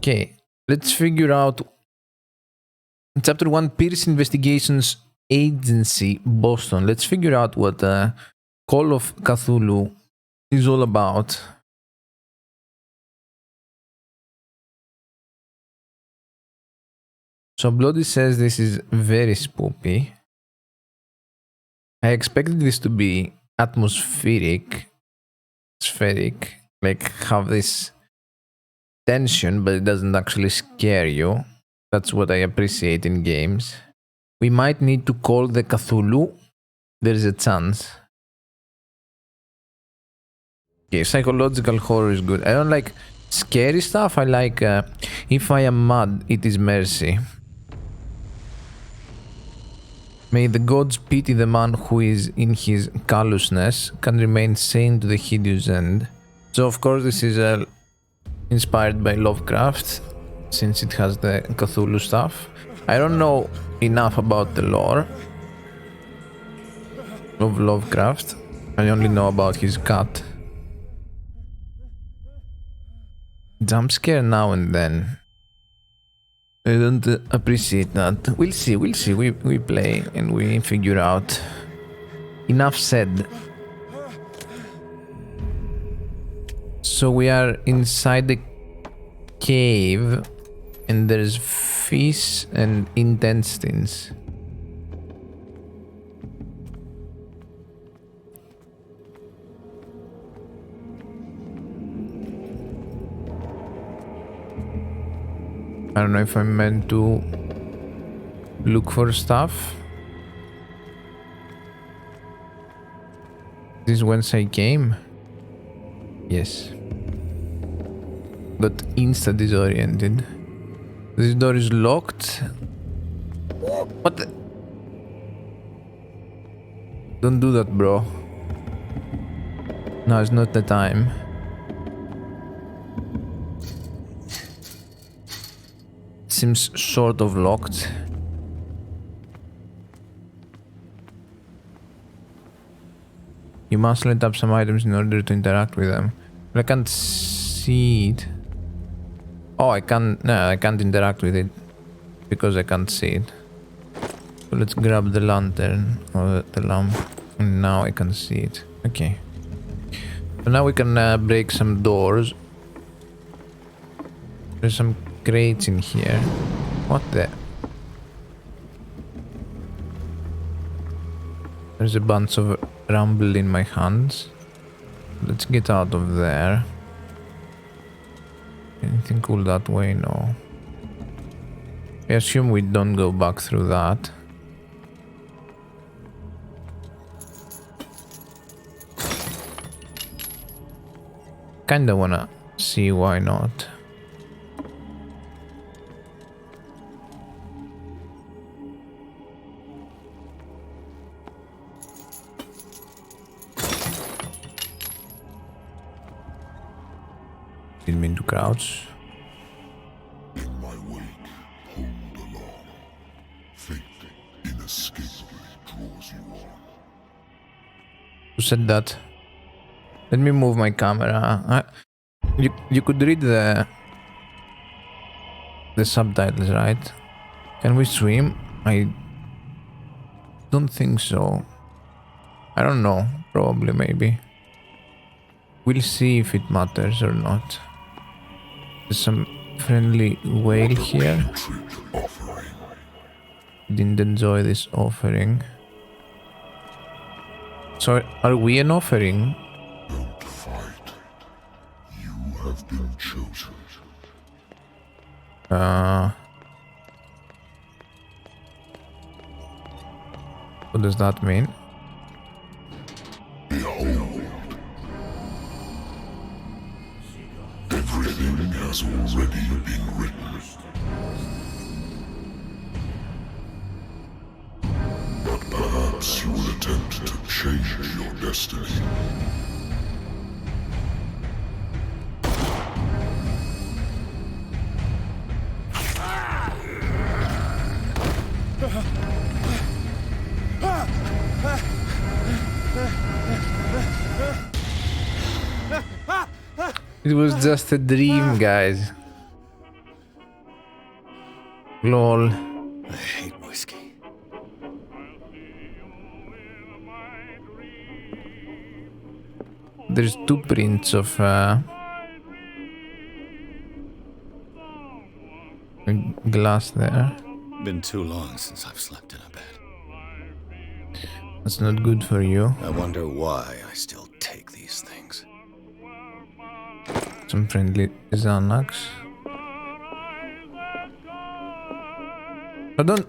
Okay, let's figure out Chapter 1, Pierce Investigations Agency, Boston. Let's figure out what Call of Cthulhu is all about. So Bloody says this is very spooky. I expected this to be atmospheric, spheric, like have this tension, but it doesn't actually scare you. That's what I appreciate in games. We might need to call the Cthulhu. There's a chance. Okay, psychological horror is good. I don't like scary stuff. I like if I am mad, it is mercy. May the gods pity the man who is in his callousness, can remain sane to the hideous end. So of course this is inspired by Lovecraft, since it has the Cthulhu stuff. I don't know enough about the lore of Lovecraft. I only know about his cat. Jump scare now and then. I don't appreciate that. We'll see. We play and we figure out. Enough said. So we are inside the cave and there's fish and intestines. I don't know if I'm meant to look for stuff. This is whence I came. Yes. Got insta disoriented. This door is locked. What the? Don't do that, bro. No, it's not the time. Seems sort of locked. You must light up some items in order to interact with them. But I can't see it. Oh, I can't. No, I can't interact with it because I can't see it. So let's grab the lantern or the lamp, and now I can see it. Okay. So now we can break some doors. There's some crates in here. What the? There's a bunch of rumble in my hands. Let's get out of there. Anything cool that way? No. I assume we don't go back through that. Kinda wanna see why not. Didn't mean to crouch. In my wake, hold along. Fate inescapably draws you on. Who said that? Let me move my camera. You could read the subtitles, right? Can we swim? I don't think so. I don't know. Probably, maybe. We'll see if it matters or not. There's some friendly whale here. Didn't enjoy this offering. So, are we an offering? Don't fight. You have been chosen. What does that mean? Behold. Everything has already been written. But perhaps you will attempt to change your destiny. It was just a dream, guys. Lol. I hate whiskey. There's two prints of glass there. Been too long since I've slept in a bed. That's not good for you. I wonder why I still take these things. Some friendly Xanax. Hold on.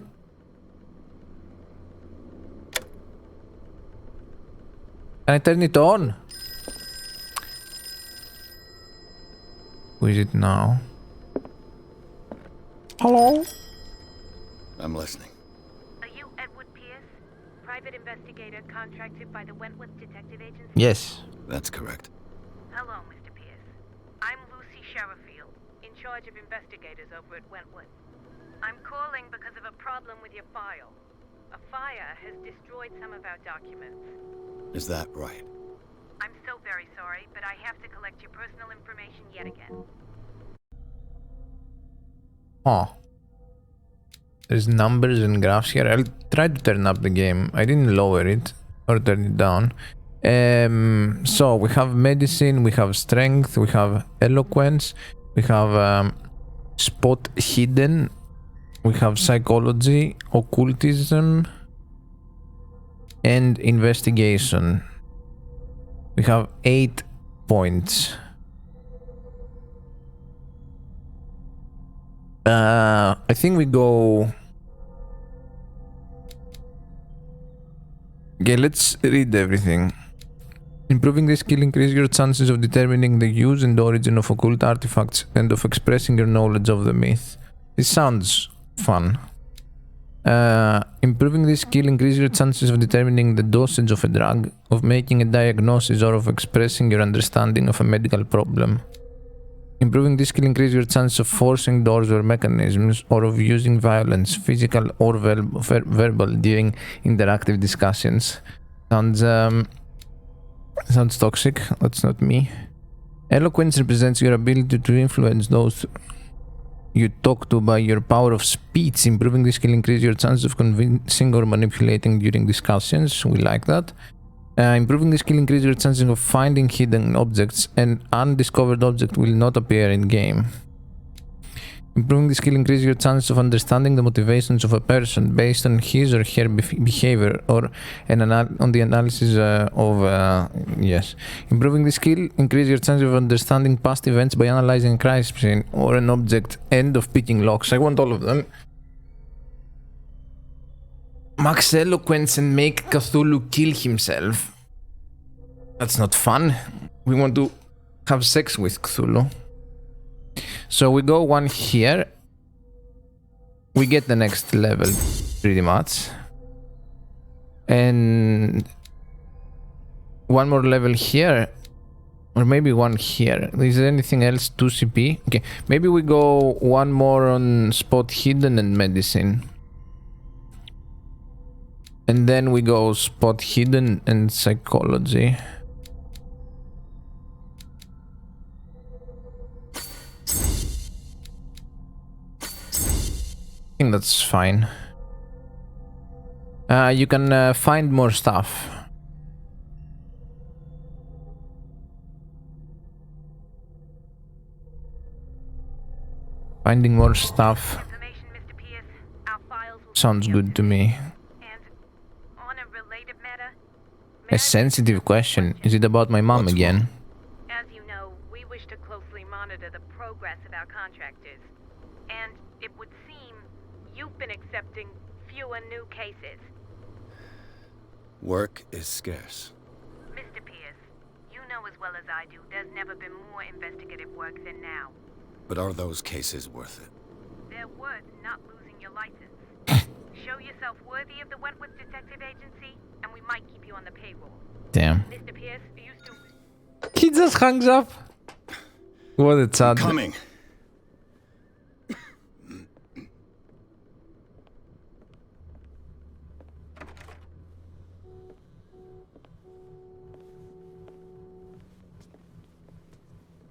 Can I turn it on? Who is it now? Hello? I'm listening. Are you Edward Pierce, private investigator contracted by the Wentworth Detective Agency? Yes. That's correct. Hello, Mr. Pierce. I'm Lucy Sherrifield, in charge of investigators over at Wentworth. I'm calling because of a problem with your file. A fire has destroyed some of our documents. Is that right? I'm so very sorry, but I have to collect your personal information yet again. Oh. There's numbers and graphs here. I'll try to turn up the game. I didn't lower it or turn it down. So we have medicine, we have strength, we have eloquence, we have spot hidden, we have psychology, occultism, and investigation. We have 8 points. I think we go... Okay, let's read everything. Improving the skill increases your chances of determining the use and origin of occult artifacts and of expressing your knowledge of the myth. This sounds fun. Improving this skill increases your chances of determining the dosage of a drug, of making a diagnosis, or of expressing your understanding of a medical problem. Improving this skill increases your chances of forcing doors or mechanisms, or of using violence, physical or verbal, during interactive discussions. Sounds toxic. That's not me. Eloquence represents your ability to influence those you talk to by your power of speech. Improving this skill increases your chances of convincing or manipulating during discussions. We like that. Improving the skill increases your chances of finding hidden objects. An undiscovered object will not appear in game. Improving the skill increases your chances of understanding the motivations of a person based on his or her behavior or on the analysis of... yes. Improving the skill increases your chances of understanding past events by analyzing a crime scene or an object, and of picking locks. I want all of them. Max eloquence and make Cthulhu kill himself. That's not fun. We want to have sex with Cthulhu. So we go one here. We get the next level, pretty much. And one more level here. Or maybe one here. Is there anything else? 2 CP? Okay, maybe we go one more on spot hidden and medicine. And then we go spot hidden and psychology. I think that's fine. You can find more stuff. Finding more stuff sounds good to me. A sensitive question. Is it about my mom again? As you know, we wish to closely monitor the progress of our contractors. And it would seem you've been accepting fewer new cases. Work is scarce. Mr. Pierce, you know as well as I do, there's never been more investigative work than now. But are those cases worth it? They're worth not losing your license. Show yourself worthy of the Wentworth Detective Agency, and we might keep you on the payroll. Damn. Mr. Pierce, are you still... He just hangs up. What a sad. Coming.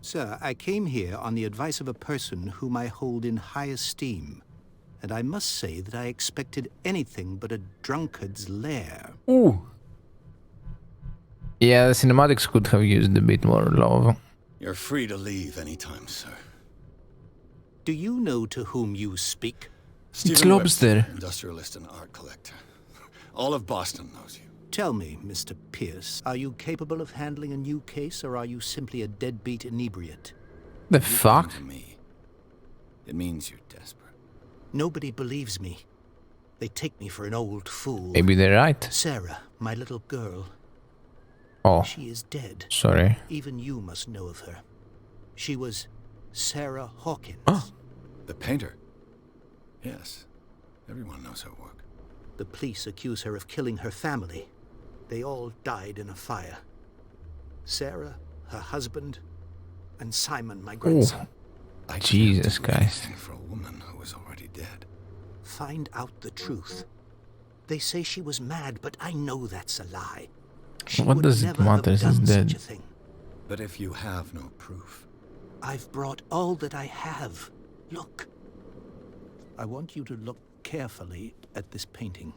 Sir, I came here on the advice of a person whom I hold in high esteem. And I must say that I expected anything but a drunkard's lair. Ooh. Yeah, the cinematics could have used a bit more love. You're free to leave anytime, sir. Do you know to whom you speak? Stephen Lobster. Webster, industrialist and art collector. All of Boston knows you. Tell me, Mr. Pierce, are you capable of handling a new case, or are you simply a deadbeat inebriate? The You come fuck? to me. It means you're desperate. Nobody believes me. They take me for an old fool. Maybe they're right. Sarah, my little girl, Oh, she is dead. sorry. Even you must know of her. She was Sarah Hawkins. Oh. The painter? Yes. Everyone knows her work. The police accuse her of killing her family. They all died in a fire. Sarah, her husband, and Simon, my grandson. Oh, I Jesus can't do Christ. anything for a woman who was already dead. Find out the truth. They say she was mad, but I know that's a lie. She What would does it never have matter? She's done dead. such a thing. But if you have no proof, I've brought all that I have. Look. I want you to look carefully at this painting.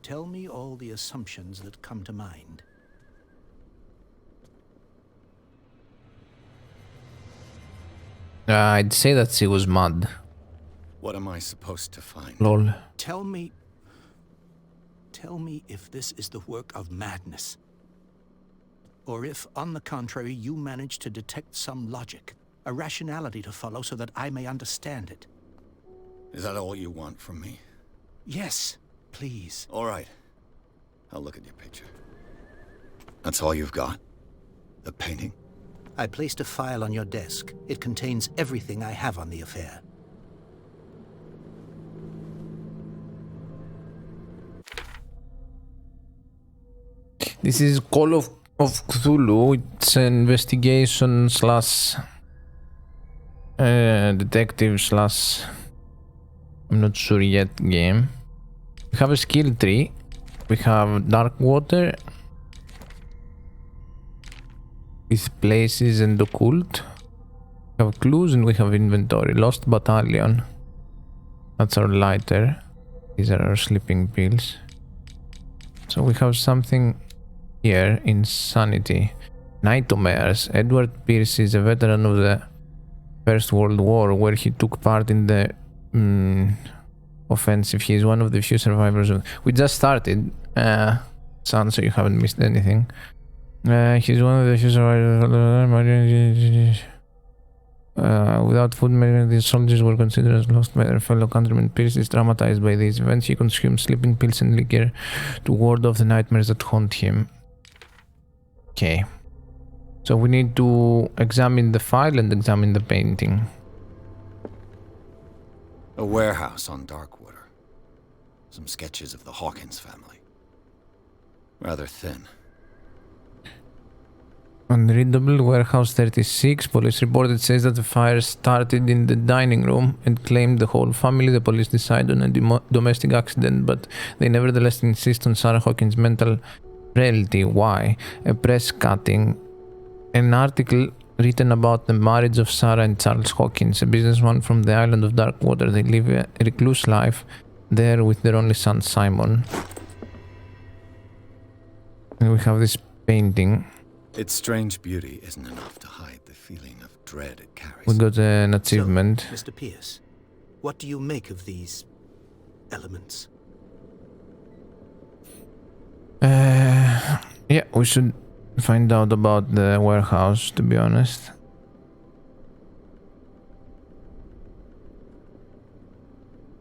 Tell me all the assumptions that come to mind. I'd say that she was mad. what am I supposed to find? Lol. Tell me if this is the work of madness. Or if, on the contrary, you manage to detect some logic, a rationality to follow so that I may understand it. Is that all you want from me? Yes, please. All right. I'll look at your picture. That's all you've got? The painting? I placed a file on your desk. It contains everything I have on the affair. This is Call of Cthulu. It's an investigation slash detective slash I'm not sure yet game. We have a skill tree. We have dark water with places and occult. We have clues and we have inventory. Lost battalion. That's our lighter. These are our sleeping pills. So we have something here. Insanity. Nightmares. Edward Pierce is a veteran of the First World War, where he took part in the offensive. He is one of the few survivors of... We just started, son, so you haven't missed anything. He's one of the few survivors. Without food, many of these soldiers were considered as lost by their fellow countrymen. Pierce is traumatized by these events. He consumes sleeping pills and liquor to ward off the nightmares that haunt him. Okay. So we need to examine the file and examine the painting. A warehouse on Darkwater. Some sketches of the Hawkins family. Rather thin. Unreadable. Warehouse 36. Police report. It says that the fire started in the dining room and claimed the whole family. The police decide on a domestic accident, but they nevertheless insist on Sarah Hawkins' mental frailty. Why? A press cutting. An article written about the marriage of Sarah and Charles Hawkins, a businessman from the island of Darkwater. They live a recluse life there with their only son, Simon. And we have this painting. Its strange beauty isn't enough to hide the feeling of dread it carries. We got an achievement. So, Mr. Pierce, what do you make of these elements? Yeah, we should find out about the warehouse, to be honest.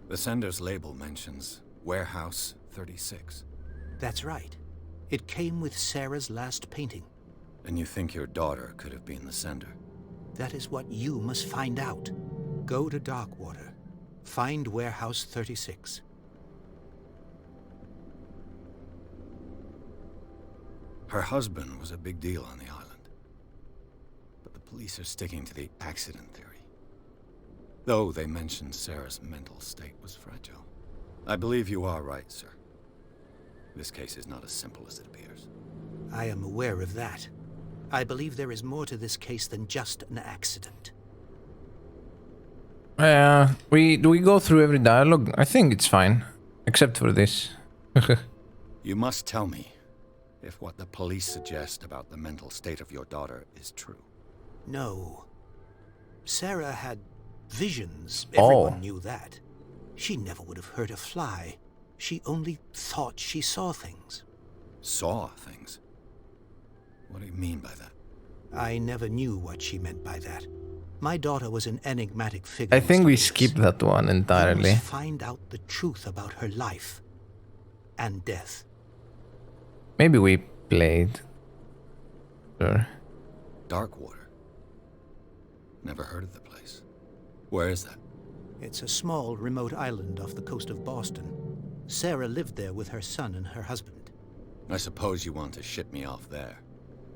The sender's label mentions Warehouse 36. That's right. It came with Sarah's last painting. And you think your daughter could have been the sender? That is what you must find out. Go to Darkwater. Find Warehouse 36. Her husband was a big deal on the island. But the police are sticking to the accident theory. Though they mentioned Sarah's mental state was fragile. I believe you are right, sir. This case is not as simple as it appears. I am aware of that. I believe there is more to this case than just an accident. We go through every dialogue? I think it's fine. Except for this. You must tell me if what the police suggest about the mental state of your daughter is true. No. Sarah had visions. Oh. Everyone knew that. She never would have hurt a fly. She only thought she saw things. Saw things? What do you mean by that? I never knew what she meant by that. My daughter was an enigmatic figure. I think Mr. we Pierce. skipped that one You entirely. must find out the truth about her life and death. Maybe we played. Sure. Darkwater. Never heard of the place. Where is that? It's a small, remote island off the coast of Boston. Sarah lived there with her son and her husband. I suppose you want to ship me off there.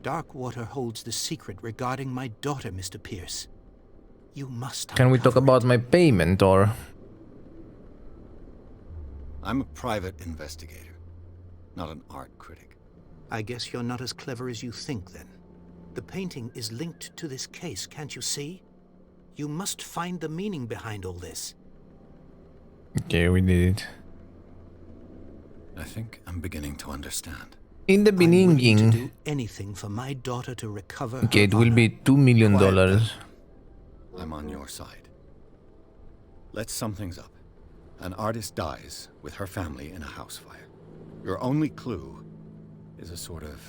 Darkwater holds the secret regarding my daughter, Mr. Pierce. You must Can we talk uncover about it. my payment or... I'm a private investigator, not an art critic. I guess you're not as clever as you think, then. The painting is linked to this case, can't you see? You must find the meaning behind all this. Okay, we did it. I think I'm beginning to understand. In the I'm willing to beginning... do anything for my daughter to recover Okay, her it will honor. be $2 million. Quiet. I'm on your side. Let's sum things up. An artist dies with her family in a house fire. Your only clue is a sort of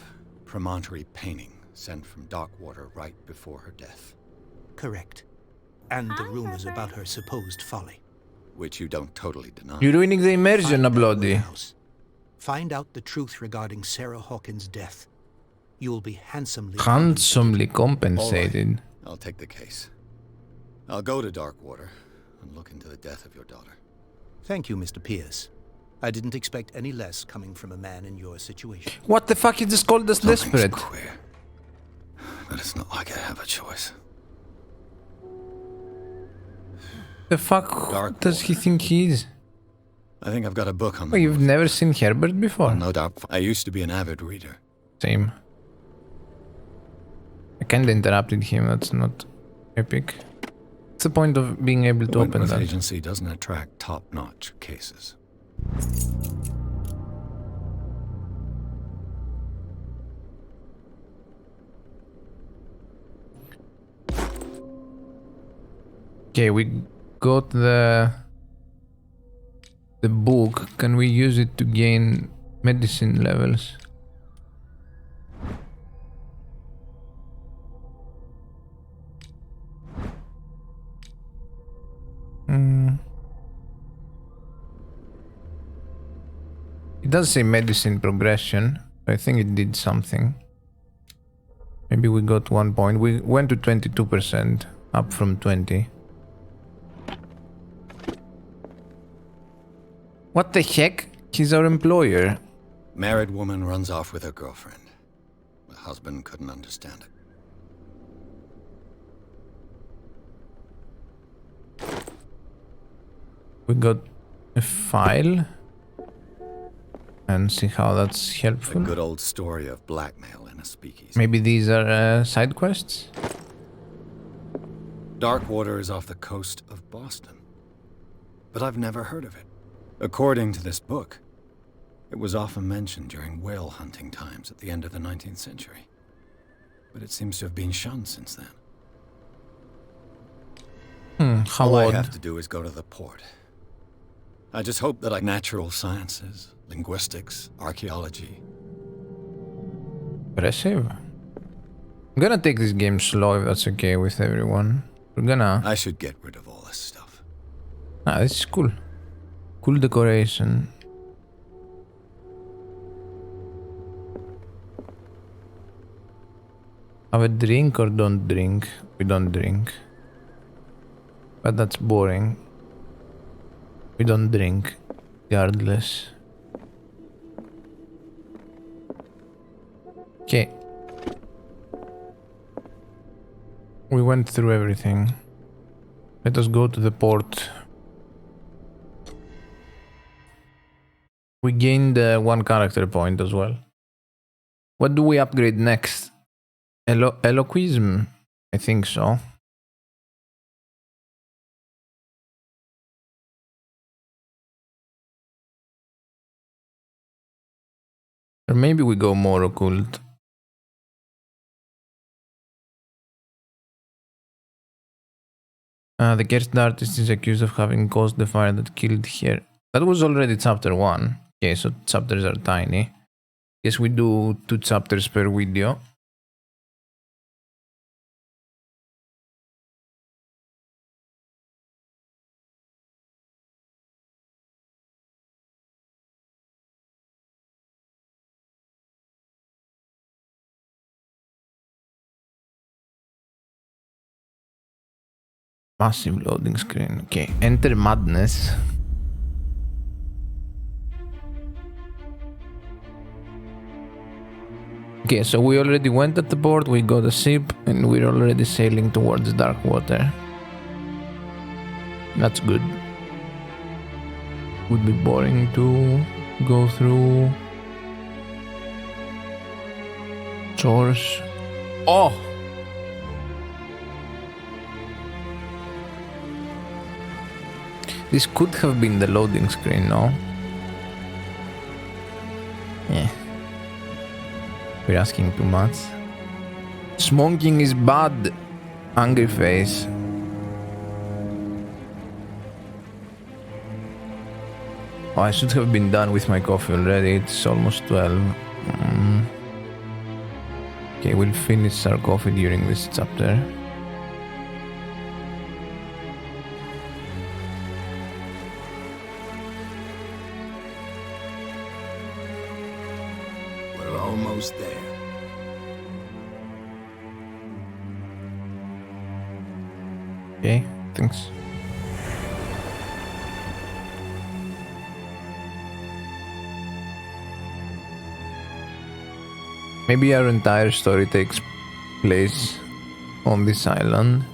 promontory painting sent from Darkwater right before her death, Correct. And the rumors about her supposed folly. which you don't totally deny. You're ruining the immersion, Find that bloody. warehouse. Find out the truth regarding Sarah Hawkins' death. You'll be handsomely Handsomely All compensated. right. I'll take the case. I'll go to Darkwater and look into the death of your daughter. Thank you, Mr. Pierce. I didn't expect any less coming from a man in your situation. What the fuck? You just called us Something's desperate. queer. But it's not like I have a choice. The fuck does he think he is? I think I've got a book on the Well, you've move. never seen Herbert before? No doubt. I used to be an avid reader. Same. I kinda interrupted him, that's not epic. What's the point of being able to open Wentworth that? Agency doesn't attract top-notch cases. Okay, we got the book. Can we use it to gain medicine levels? It does say medicine progression. I think it did something. Maybe we got 1 point. We went to 22%, up from 20. What the heck? He's our employer. Married woman runs off with her girlfriend. The husband couldn't understand it. We got a file. And see how that's A helpful. good old story of blackmail in a speakeasy. Maybe these are side quests? Darkwater is off the coast of Boston. But I've never heard of it. According to this book, it was often mentioned during whale hunting times at the end of the 19th century. But it seems to have been shunned since then. How All I odd. have to do is go to the port. I just hope that natural sciences, linguistics, archaeology. Impressive. I'm gonna take this game slow if that's okay with everyone. We're gonna... I should get rid of all this stuff. Ah, this is cool. Cool decoration. Have a drink or don't drink? We don't drink. But that's boring. We don't drink. Regardless. Okay. We went through everything. Let us go to the port. We gained 1 character point as well. What do we upgrade next? Eloquism? I think so. Or maybe we go more occult. The cursed artist is accused of having caused the fire that killed her. That was already chapter 1. Okay, so chapters are tiny. Guess we do 2 chapters per video. Massive loading screen. Okay, enter madness. Okay, so we already went at the board, we got a ship, and we're already sailing towards dark water. That's good. Would be boring to go through chores. Oh! This could have been the loading screen, no? Yeah. We're asking too much. Smoking is bad. Angry face. Oh, I should have been done with my coffee already. It's almost 12. Okay, we'll finish our coffee during this chapter. Almost there. Okay, thanks. Maybe our entire story takes place on this island.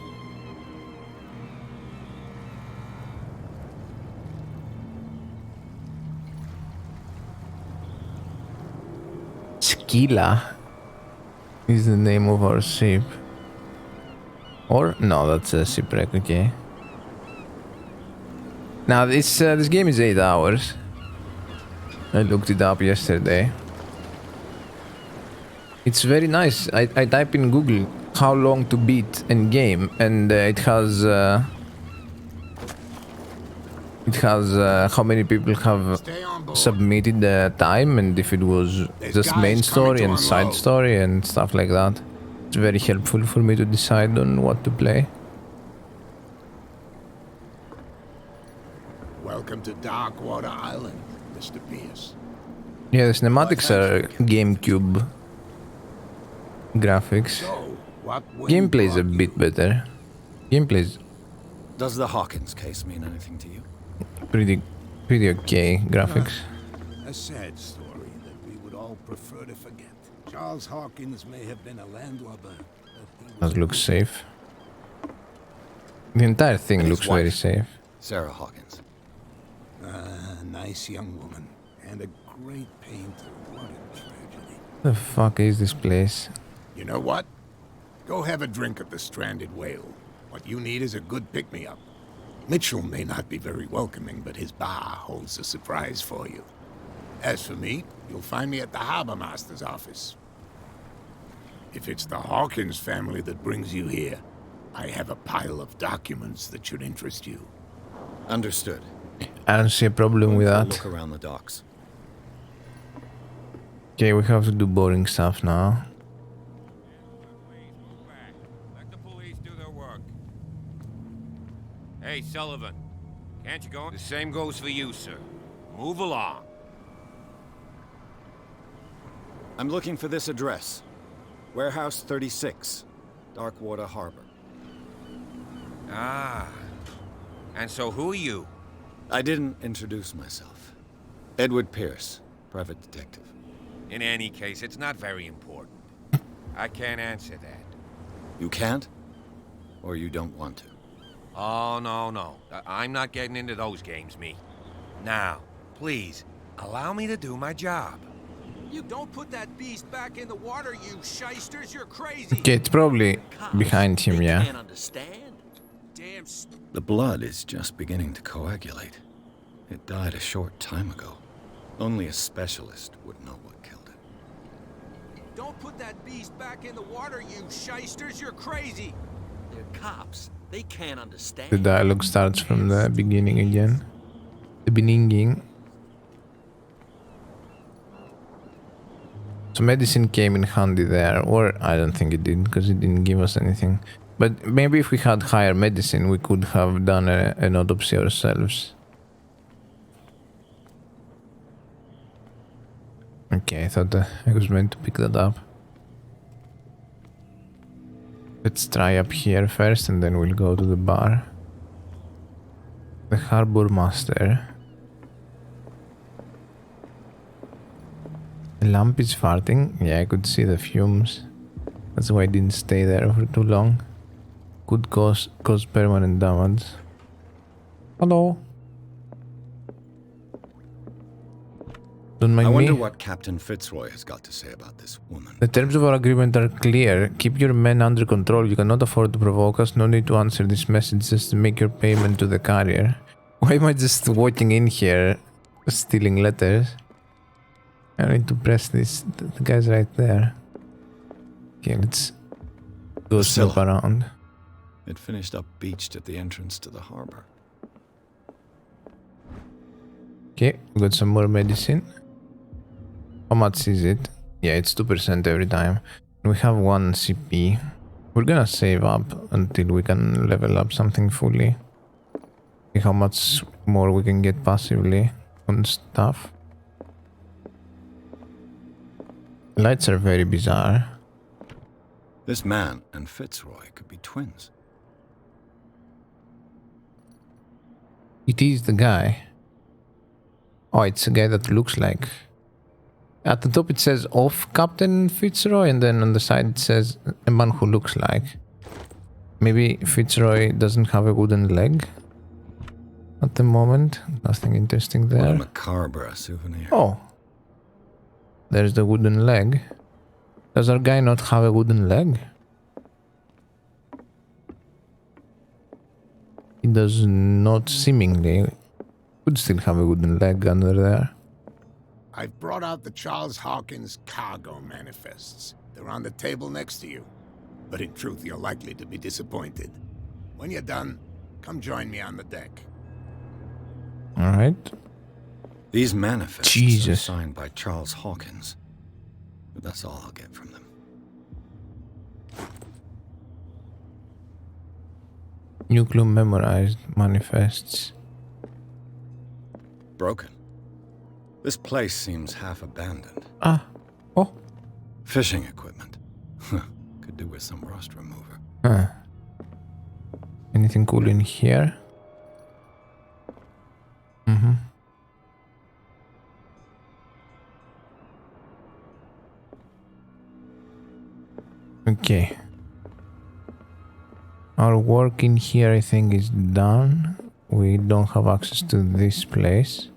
Skila is the name of our ship. Or no, that's a shipwreck. Okay. Now this game is 8 hours. I looked it up yesterday. It's very nice. I type in Google how long to beat in game, and it has how many people have submitted the time, and if it was just main story and side story and stuff like that. It's very helpful for me to decide on what to play. Welcome to Darkwater Island, Mr. Pierce. Yeah, the cinematics are GameCube graphics. Gameplay is a bit better. Gameplay's Does the Hawkins case mean anything to you? pretty okay graphics. A sad story that we would all prefer to forget. Charles Hawkins may have been a landlubber, but he was That looks safe. The entire thing And his looks very wife, safe. Sarah Hawkins. a nice young woman and a great painter. What a tragedy. The fuck is this place? You know what? Go have a drink at the Stranded Whale. What you need is a good pick-me-up. Mitchell may not be very welcoming, but his bar holds a surprise for you. As for me, you'll find me at the Harbor Master's office. If it's the Hawkins family that brings you here, I have a pile of documents that should interest you. Understood. I don't see a problem with that. Look around the docks. Okay, we have to do boring stuff now. Let the police do their work. Hey, Sullivan. Can't you go? The same goes for you, sir. Move along. I'm looking for this address. Warehouse 36, Darkwater Harbor. Ah. And so who are you? I didn't introduce myself. Edward Pierce, private detective. In any case, it's not very important. I can't answer that. You can't? Or you don't want to? Oh, no. I'm not getting into those games, me. Now, please, allow me to do my job. You don't put that beast back in the water, you shysters. You're crazy. Okay, it's probably behind him, yeah. Can't understand. Damn. The blood is just beginning to coagulate. It died a short time ago. Only a specialist would know what killed it. Don't put that beast back in the water, you shysters. You're crazy. They're cops. They can't understand. The dialogue starts from the beginning again. The beginning. So medicine came in handy there, or I don't think it did, because it didn't give us anything. But maybe if we had higher medicine, we could have done an autopsy ourselves. Okay, I thought I was meant to pick that up. Let's try up here first, and then we'll go to the bar. The harbor master. The lamp is farting. Yeah, I could see the fumes. That's why I didn't stay there for too long. Could cause permanent damage. Hello. Don't mind I wonder me. what Captain Fitzroy has got to say about this woman. The terms of our agreement are clear. Keep your men under control. You cannot afford to provoke us. No need to answer this message. Just make your payment to the carrier. Why am I just walking in here, stealing letters? I need to press this. The guy's right there. Okay, let's go snoop around. It finished up beached at the entrance to the harbor. Okay, we got some more medicine. How much is it? Yeah, it's 2% every time. We have 1 CP. We're gonna save up until we can level up something fully. See how much more we can get passively on stuff. Lights are very bizarre. This man and Fitzroy could be twins. It is the guy. Oh, it's a guy that looks like... At the top it says off Captain Fitzroy, and then on the side it says a man who looks like. Maybe Fitzroy doesn't have a wooden leg at the moment. Nothing interesting there. What a macabre souvenir. Oh. There's the wooden leg. Does our guy not have a wooden leg? He does not seemingly. Could still have a wooden leg under there. I've brought out the Charles Hawkins cargo manifests. They're on the table next to you. But in truth, you're likely to be disappointed. When you're done, come join me on the deck. Alright. These manifests Jesus. are signed by Charles Hawkins. But that's all I'll get from them. New clue memorized. Manifests. Broken. This place seems half abandoned. Ah. Oh. Fishing equipment. Could do with some rust remover. Huh. Anything cool in here? Mm-hmm. Okay. Our work in here, I think, is done. We don't have access to this place.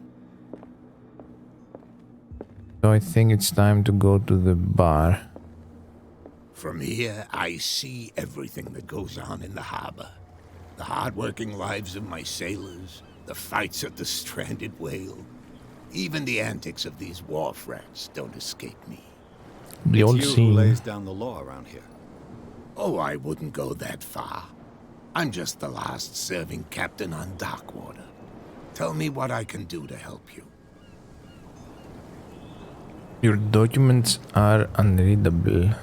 So I think it's time to go to the bar. From here, I see everything that goes on in the harbor. The hard-working lives of my sailors, the fights at the stranded whale. Even the antics of these wharf rats don't escape me. The old It's you who scene. lays down the law around here. Oh, I wouldn't go that far. I'm just the last serving captain on Darkwater. Tell me what I can do to help you. Your documents are unreadable.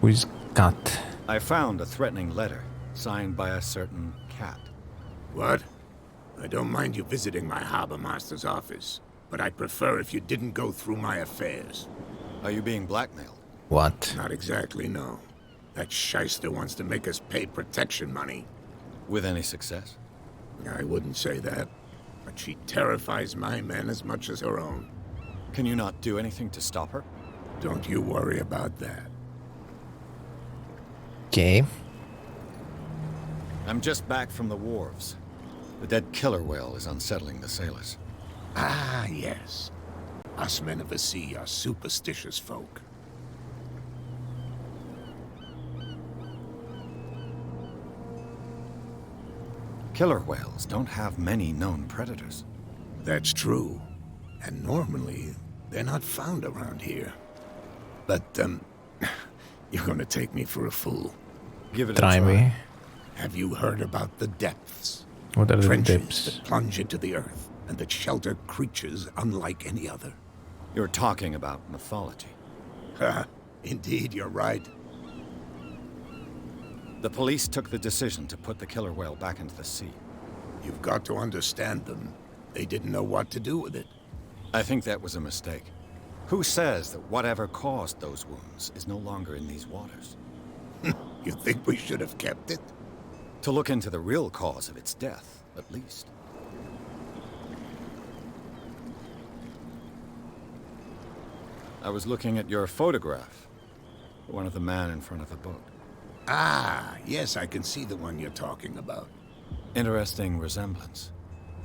Who is Cat? I found a threatening letter, signed by a certain cat. What? I don't mind you visiting my harbor master's office, but I'd prefer if you didn't go through my affairs. Are you being blackmailed? What? Not exactly, no. That shyster wants to make us pay protection money. With any success? I wouldn't say that, but she terrifies my men as much as her own. Can you not do anything to stop her? Don't you worry about that. Okay. I'm just back from the wharves. The dead killer whale is unsettling the sailors. Ah, yes. Us men of the sea are superstitious folk. Killer whales don't have many known predators. That's true. And normally, they're not found around here. But, you're gonna take me for a fool. Give it Try a try. me. Have you heard about the depths? What are the Trenches depths? that plunge into the earth and that shelter creatures unlike any other. You're talking about mythology. Indeed, you're right. The police took the decision to put the killer whale back into the sea. You've got to understand them. They didn't know what to do with it. I think that was a mistake. Who says that whatever caused those wounds is no longer in these waters? You think we should have kept it? To look into the real cause of its death, at least. I was looking at your photograph. One of the man in front of the boat. Ah, yes, I can see the one you're talking about. Interesting resemblance.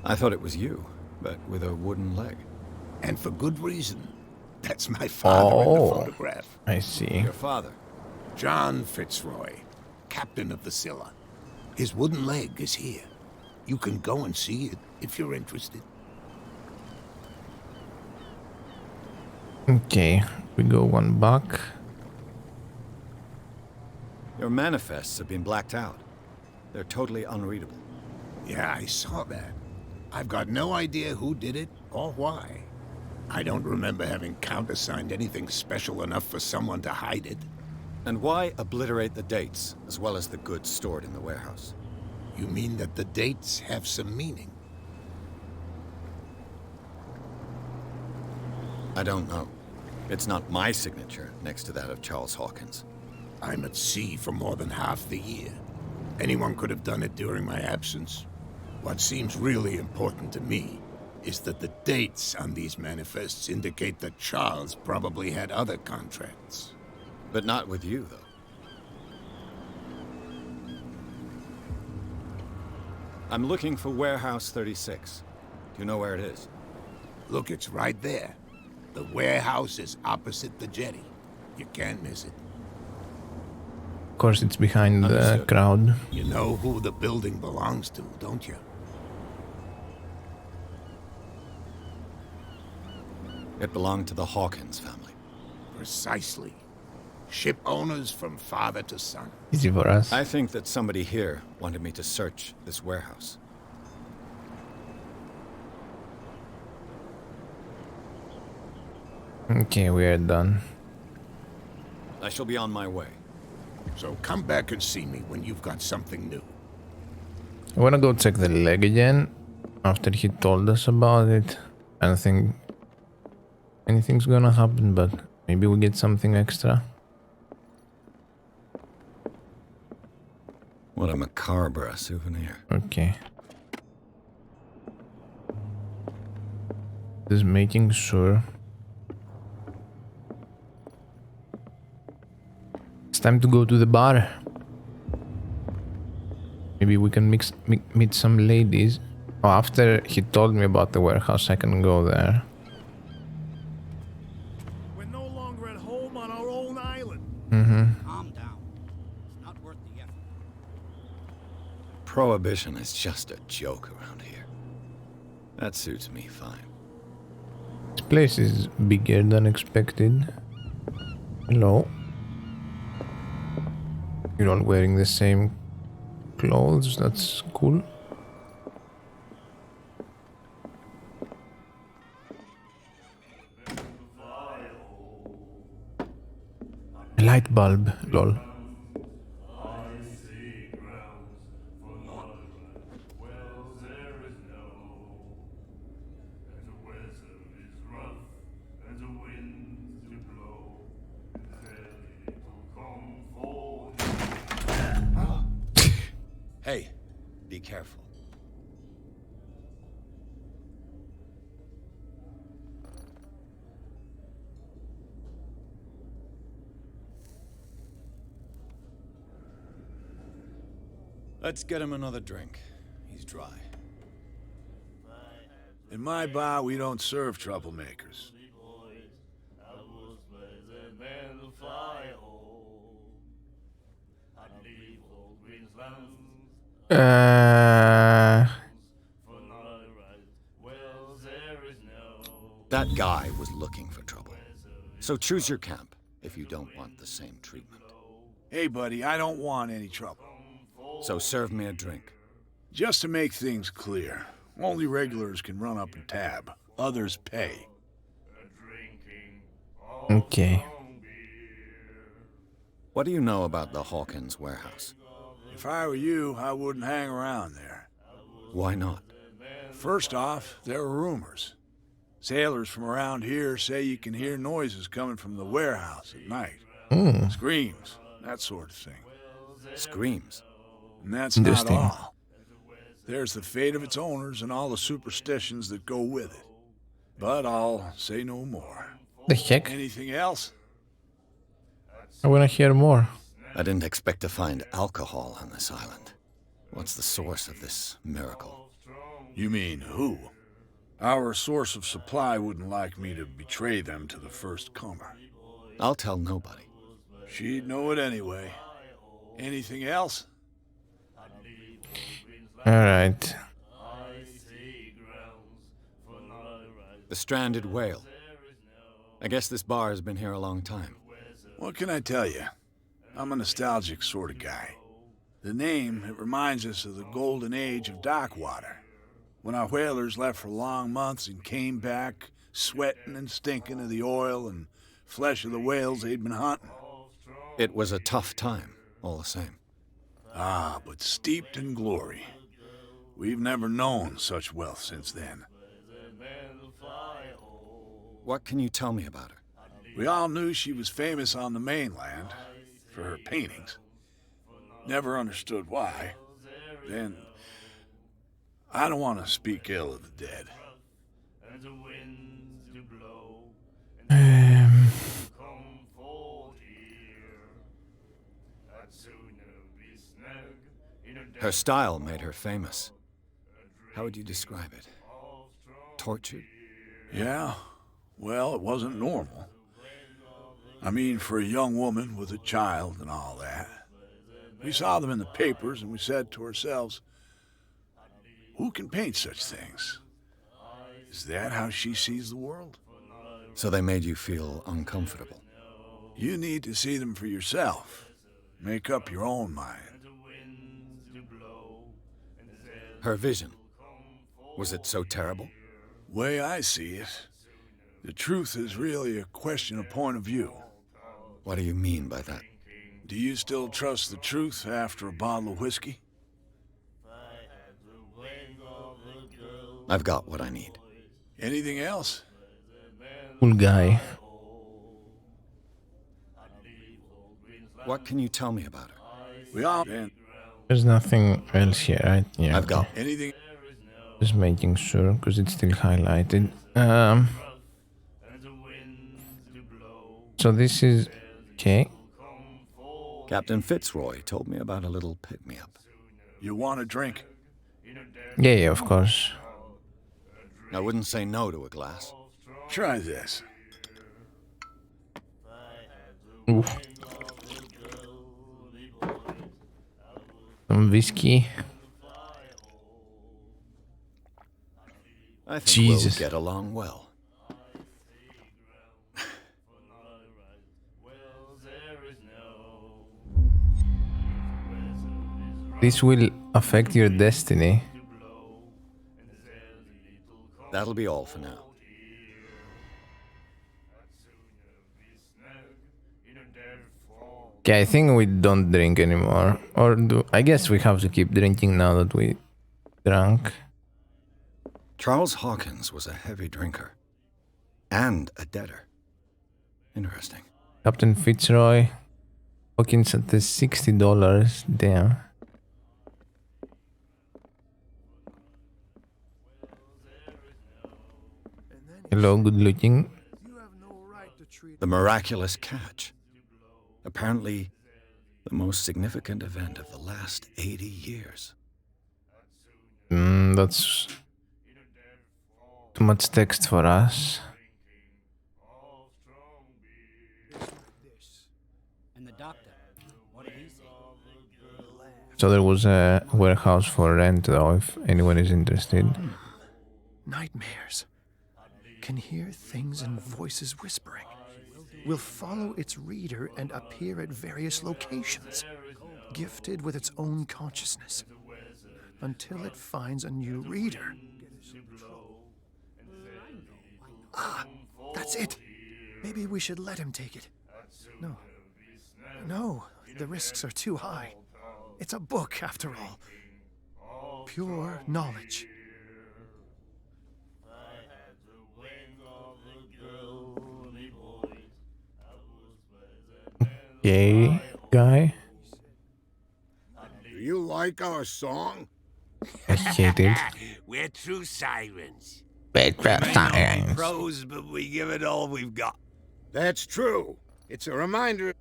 I thought it was you, but with a wooden leg. And for good reason. That's my father in the photograph. I see. Your father? John Fitzroy, captain of the Scylla. His wooden leg is here. You can go and see it if you're interested. Okay, we go one back. Your manifests have been blacked out. They're totally unreadable. Yeah, I saw that. I've got no idea who did it or why. I don't remember having countersigned anything special enough for someone to hide it. And why obliterate the dates, as well as the goods stored in the warehouse? You mean that the dates have some meaning? I don't know. It's not my signature next to that of Charles Hawkins. I'm at sea for more than half the year. Anyone could have done it during my absence. What seems really important to me is that the dates on these manifests indicate that Charles probably had other contracts. But not with you, though. I'm looking for Warehouse 36. Do you know where it is? Look, it's right there. The warehouse is opposite the jetty. You can't miss it. Of course, it's behind the Understood. crowd. You know who the building belongs to, don't you? It belonged to the Hawkins family. Precisely. Ship owners from father to son. Easy for us. I think that somebody here wanted me to search this warehouse. Okay, we are done. I shall be on my way. So come back and see me when you've got something new. I wanna go check the leg again after he told us about it. I don't think anything's gonna happen, but maybe we get something extra. What a macabre souvenir. Okay. Just making sure. It's time to go to the bar. Maybe we can meet some ladies. Oh, after he told me about the warehouse, I can go there. We're no longer at home on our own island. Calm down. It's not worth the effort. Prohibition is just a joke around here. That suits me fine. This place is bigger than expected. Hello. You're all wearing the same clothes, that's cool. A light bulb, lol. Hey, be careful. Let's get him another drink. He's dry. In my bar, we don't serve troublemakers. That guy was looking for trouble. So choose your camp if you don't want the same treatment. Hey, buddy, I don't want any trouble. So serve me a drink. Just to make things clear, only regulars can run up and tab. Others pay. Okay. What do you know about the Hawkins warehouse? If I were you, I wouldn't hang around there. Why not? First off, there are rumors. Sailors from around here say you can hear noises coming from the warehouse at night. Screams, that sort of thing. Screams. And that's not Interesting. all. There's the fate of its owners and all the superstitions that go with it. But I'll say no more. The heck? Anything else? I wanna hear more. I didn't expect to find alcohol on this island. What's the source of this miracle? You mean who? Our source of supply wouldn't like me to betray them to the first comer. I'll tell nobody. She'd know it anyway. Anything else? Alright. The stranded whale. I guess this bar has been here a long time. What can I tell you? I'm a nostalgic sort of guy. The name, it reminds us of the golden age of dock water. When our whalers left for long months and came back, sweating and stinking of the oil and flesh of the whales they'd been hunting. It was a tough time, all the same. Ah, but steeped in glory. We've never known such wealth since then. What can you tell me about her? We all knew she was famous on the mainland for her paintings. Never understood why. Then, I don't want to speak ill of the dead. Her style made her famous. How would you describe it? Tortured? Yeah? Well, it wasn't normal. I mean, for a young woman with a child and all that. We saw them in the papers and we said to ourselves, who can paint such things? Is that how she sees the world? So they made you feel uncomfortable. You need to see them for yourself. Make up your own mind. Her vision. Was it so terrible? Way I see it, the truth is really a question of point of view. What do you mean by that? Do you still trust the truth after a bottle of whiskey? I've got what I need. Anything else? Cool guy. What can you tell me about her? We all... And There's nothing else here, right? Yeah. I've got... anything... Just making sure, because it's still highlighted. So this is... Okay. Captain Fitzroy told me about a little pick-me-up. You want a drink? Yeah, of course. I wouldn't say no to a glass. Try this. Oof. Some whiskey. I think Jesus. we'll get along well. This will affect your destiny. That'll be all for now. Okay, I think we don't drink anymore. Or do... I guess we have to keep drinking now that we drank. Charles Hawkins was a heavy drinker. And a debtor. Interesting. Captain Fitzroy. Hawkins at the $60. Damn. Hello, good looking. The miraculous catch. Apparently, the most significant event of the last 80 years. That's too much text for us. And the doctor, what did he say? So there was a warehouse for rent though, if anyone is interested. Nightmares. can hear things and voices whispering. Will follow its reader and appear at various locations, gifted with its own consciousness, until it finds a new reader. Ah, that's it. Maybe we should let him take it. No, the risks are too high. It's a book, after all. Pure knowledge. Okay, guy. Do you like our song? I hate it. We're true sirens. Science. Pros, but we give it all we've got. That's true. It's a reminder.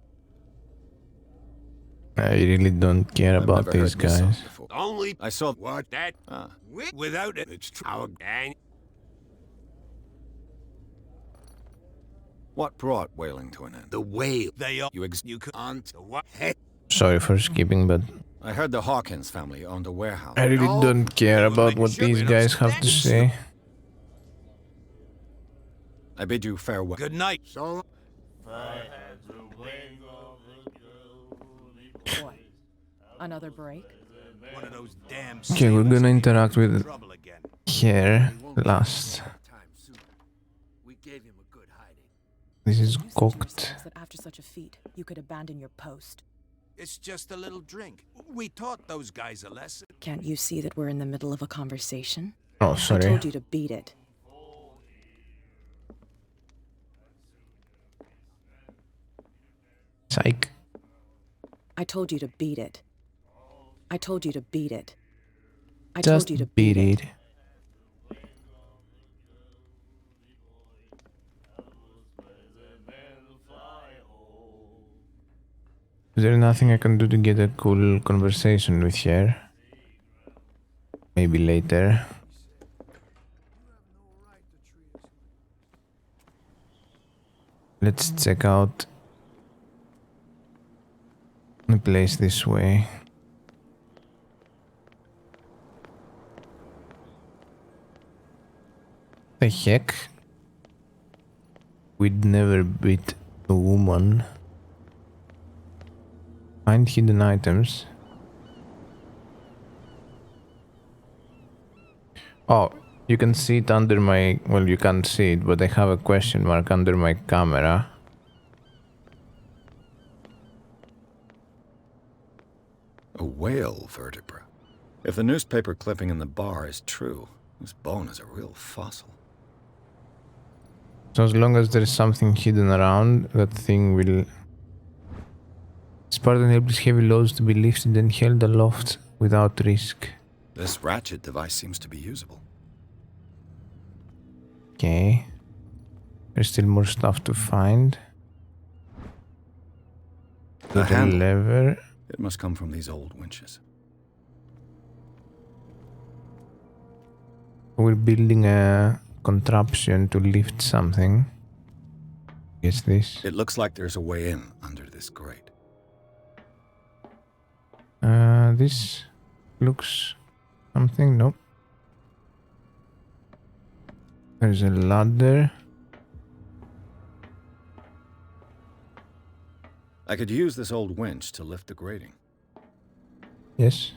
I really don't care I've about never these heard this song guys. before. Only I saw What? that. Without it, It's true. our gang. what brought whaling to an end. The whale. They are. You could on to what? Hey, Sorry for skipping, but I heard the Hawkins family owned a warehouse. I really don't care about what these guys have to say. I bid you farewell. good night. So What? Another break? One of those damn. Okay, we're gonna interact with trouble again. here last. We gave him a good hiding. This is You said to cooked. yourselves that after such a feat, you could abandon your post. It's just a little drink. We taught those guys a lesson. Can't you see that we're in the middle of a conversation? Oh, I sorry. told you to beat it. Psych. I told you to beat it. I told you to beat it. I Just told you to beat it. Is there nothing I can do to get a cool conversation with her? Maybe later. Let's check out the place this way. The heck? We'd never beat a woman. Find hidden items. Oh, you can see it under my... Well, you can't see it, but I have a question mark under my camera. A whale vertebra. If the newspaper clipping in the bar is true, this bone is a real fossil. So as long as there is something hidden around, that thing will... Spartan enables heavy loads to be lifted and held aloft without risk. This ratchet device seems to be usable. Okay. There's still more stuff to find. The Little handle. lever. It must come from these old winches. We're building a contraption to lift something. Guess this. It looks like there's a way in under this grate. This looks something. Nope. There's a ladder. I could use this old winch to lift the grating. Yes.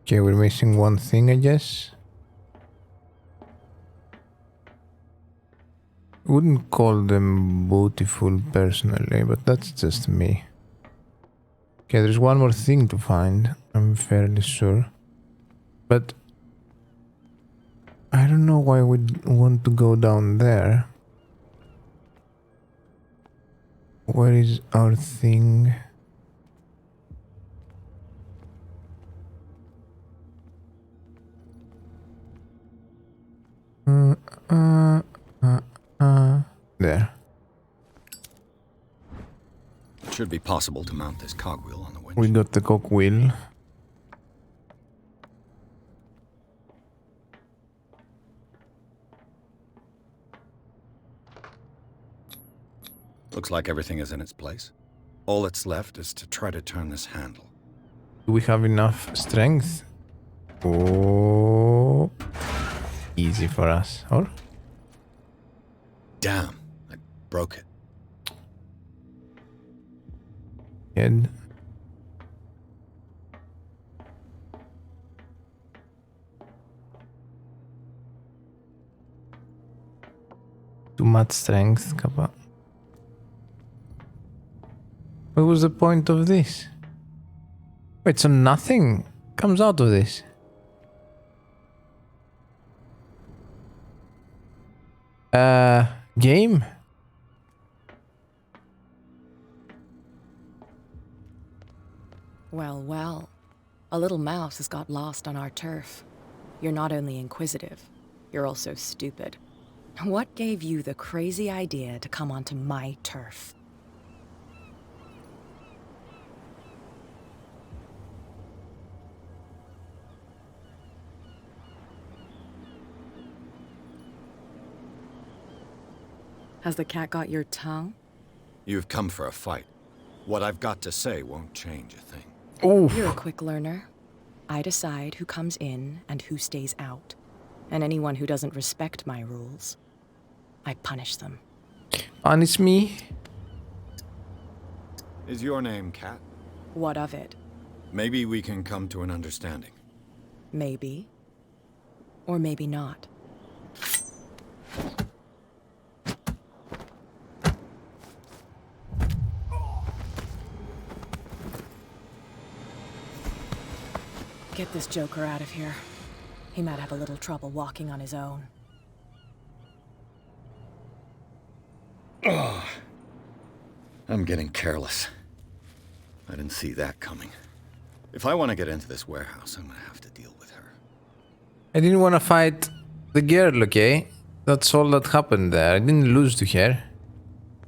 Okay, we're missing one thing, I guess. Wouldn't call them beautiful personally, but that's just me. Okay, there's one more thing to find, I'm fairly sure. But I don't know why we'd want to go down there. Where is our thing? There. It should be possible to mount this cogwheel on the winch. We got the cogwheel. Looks like everything is in its place. All that's left is to try to turn this handle. Do we have enough strength? Oh, easy for us. Or Damn, I broke it. head. Too much strength, kappa. What was the point of this? Wait, so nothing comes out of this? Game? Well, well. A little mouse has got lost on our turf. You're not only inquisitive, you're also stupid. What gave you the crazy idea to come onto my turf? Has the cat got your tongue? You've come for a fight. What I've got to say won't change a thing. Oof. You're a quick learner. I decide who comes in and who stays out. And anyone who doesn't respect my rules, I punish them. Punish me? Is your name Cat? What of it? Maybe we can come to an understanding. Maybe. Or maybe not. Get this joker out of here. He might have a little trouble walking on his own. Oh, I'm getting careless. I didn't see that coming. If I want to get into this warehouse, I'm gonna have to deal with her. I didn't want to fight the girl, okay? That's all that happened there. I didn't lose to her.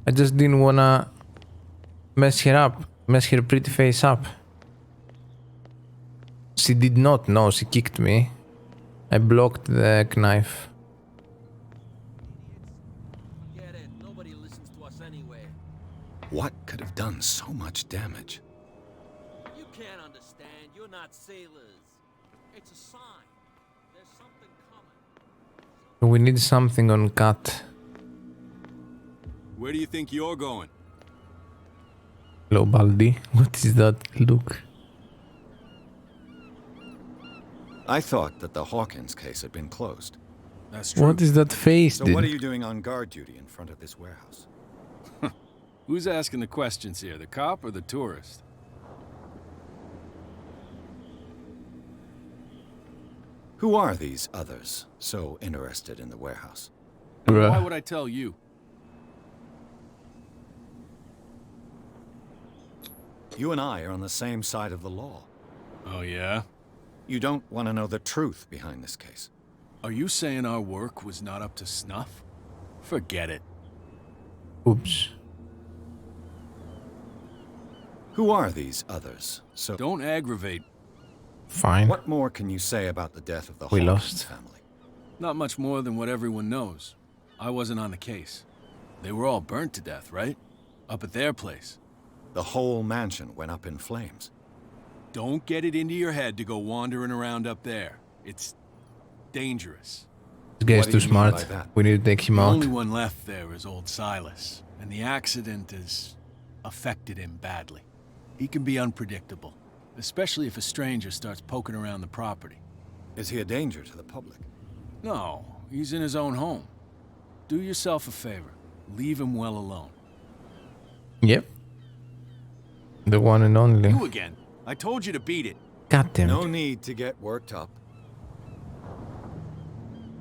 I just didn't want to mess her up. Mess her pretty face up. She did not know. She kicked me. I blocked the knife. Forget it. Nobody listens to us anyway. What could have done so much damage? You can't understand. You're not sailors. It's a sign. There's something coming. We need something on cut. Where do you think you're going? Hello, Baldi. What is that look? I thought that the Hawkins case had been closed. That's true. What is that face, So dude? what are you doing on guard duty in front of this warehouse? Who's asking the questions here, the cop or the tourist? Who are these others so interested in the warehouse? And Bruh. why would I tell you? You and I are on the same side of the law. Oh, yeah? You don't want to know the truth behind this case. Are you saying our work was not up to snuff? Forget it. Oops. Who are these others? So Don't aggravate. Fine. what more can you say about the death of the We Hawkins lost. family? Not much more than what everyone knows. I wasn't on the case. They were all burnt to death, right? Up at their place. The whole mansion went up in flames. Don't get it into your head to go wandering around up there. It's dangerous. This guy's What do too you mean by smart. that? We need to take him The out. only one left there is old Silas, and the accident has affected him badly. He can be unpredictable, especially if a stranger starts poking around the property. Is he a danger to the public? No, he's in his own home. Do yourself a favor. Leave him well alone. Yep. The one and only. You again. I told you to beat it. God damn No it. need to get worked up.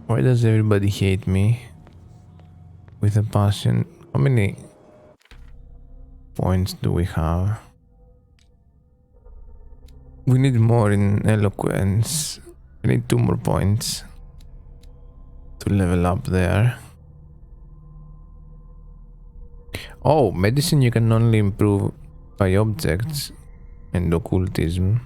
Why does everybody hate me? With a passion. How many points do we have? We need more in eloquence. We need 2 more points to level up there. Oh, medicine you can only improve by objects and occultism.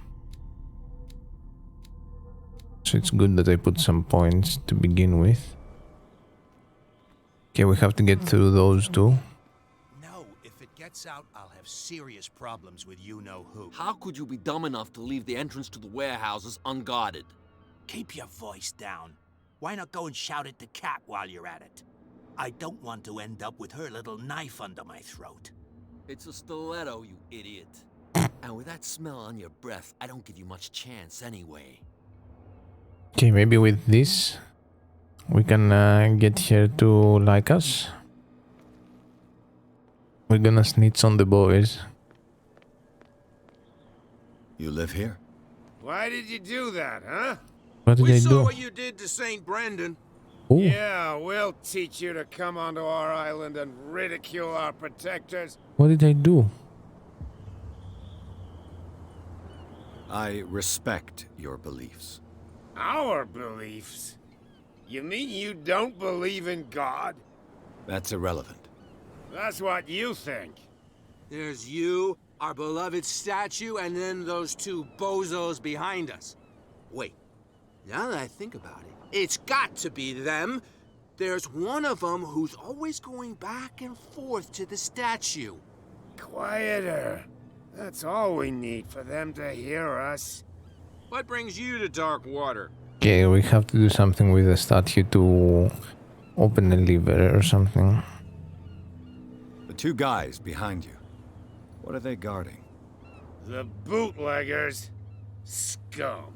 So it's good that I put some points to begin with. Okay, we have to get through those two. No, if it gets out, I'll have serious problems with you-know-who. How could you be dumb enough to leave the entrance to the warehouses unguarded? Keep your voice down. Why not go and shout at the cat while you're at it? I don't want to end up with her little knife under my throat. It's a stiletto, you idiot. And with that smell on your breath, I don't give you much chance anyway. Okay, maybe with this we can get her to like us. We're gonna snitch on the boys. You live here? Why did you do that, huh? What did We they saw do? what you did to St. Brendan. Ooh. Yeah, we'll teach you to come onto our island and ridicule our protectors. What did they do? I respect your beliefs. Our beliefs? You mean you don't believe in God? That's irrelevant. That's what you think. There's you, our beloved statue, and then those two bozos behind us. Wait, now that I think about it, it's got to be them. There's one of them who's always going back and forth to the statue. Quieter. That's all we need for them to hear us. What brings you to dark water? Okay, we have to do something with the statue to open the lever or something. The two guys behind you, what are they guarding? The bootleggers. Scum.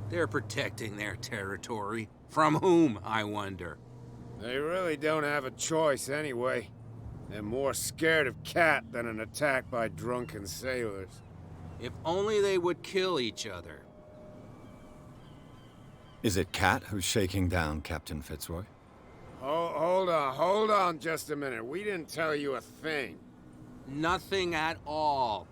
They're protecting their territory. From whom, I wonder? They really don't have a choice anyway. They're more scared of Cat than an attack by drunken sailors. If only they would kill each other. Is it Cat who's shaking down Captain Fitzroy? Hold on just a minute. We didn't tell you a thing. Nothing at all.